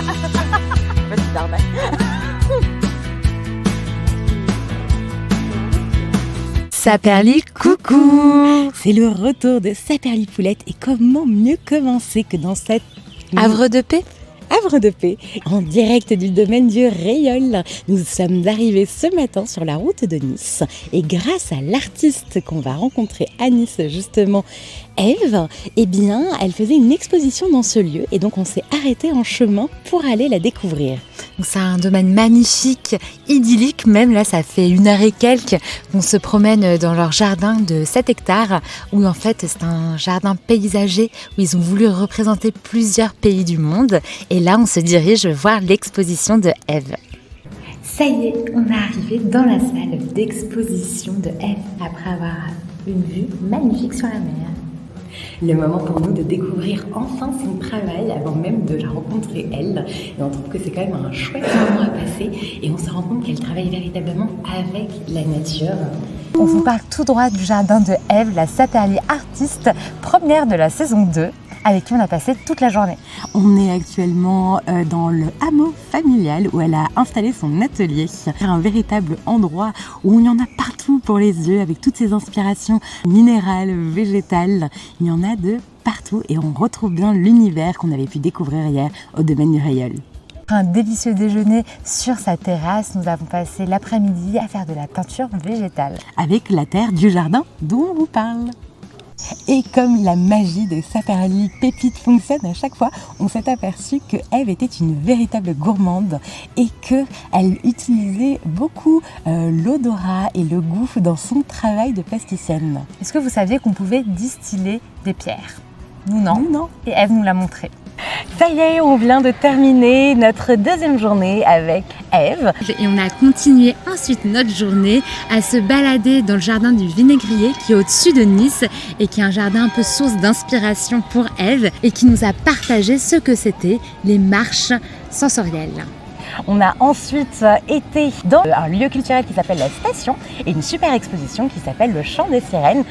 Vas-y, Darman. Saperli, coucou! C'est le retour de Saperli Poulette et comment mieux commencer que dans cette Havre de paix? Havre de paix, en direct du domaine du Rayol. Nous sommes arrivés ce matin sur la route de Nice et grâce à l'artiste qu'on va rencontrer à Nice justement, Eve, eh bien, elle faisait une exposition dans ce lieu et donc on s'est arrêté en chemin pour aller la découvrir. C'est un domaine magnifique, idyllique même, là ça fait 1 heure et quelques qu'on se promène dans leur jardin de 7 hectares où en fait c'est un jardin paysager où ils ont voulu représenter plusieurs pays du monde et là on se dirige voir l'exposition de Eve. Ça y est, on est arrivé dans la salle d'exposition de Eve après avoir une vue magnifique sur la mer. Le moment pour nous de découvrir enfin son travail avant même de la rencontrer elle. Et on trouve que c'est quand même un chouette moment à passer et on se rend compte qu'elle travaille véritablement avec la nature. On vous parle tout droit du jardin de Eve, la Saperli artiste, première de la saison 2, avec qui on a passé toute la journée. On est actuellement dans le hameau familial où elle a installé son atelier. Un véritable endroit où il y en a partout pour les yeux avec toutes ces inspirations minérales, végétales. Il y en a de partout et on retrouve bien l'univers qu'on avait pu découvrir hier au domaine du Rayol. Un délicieux déjeuner sur sa terrasse. Nous avons passé l'après-midi à faire de la peinture végétale. Avec la terre du jardin dont on vous parle. Et comme la magie de Saperli Pépite fonctionne à chaque fois, on s'est aperçu que Eve était une véritable gourmande et qu'elle utilisait beaucoup l'odorat et le goût dans son travail de plasticienne. Est-ce que vous saviez qu'on pouvait distiller des pierres? Nous non. Nous, non. Et Eve nous l'a montré. Ça y est, on vient de terminer notre deuxième journée avec Eve. Et on a continué ensuite notre journée à se balader dans le jardin du Vinaigrier qui est au-dessus de Nice et qui est un jardin un peu source d'inspiration pour Eve et qui nous a partagé ce que c'était les marches sensorielles. On a ensuite été dans un lieu culturel qui s'appelle la Station et une super exposition qui s'appelle le Chant des Sirènes.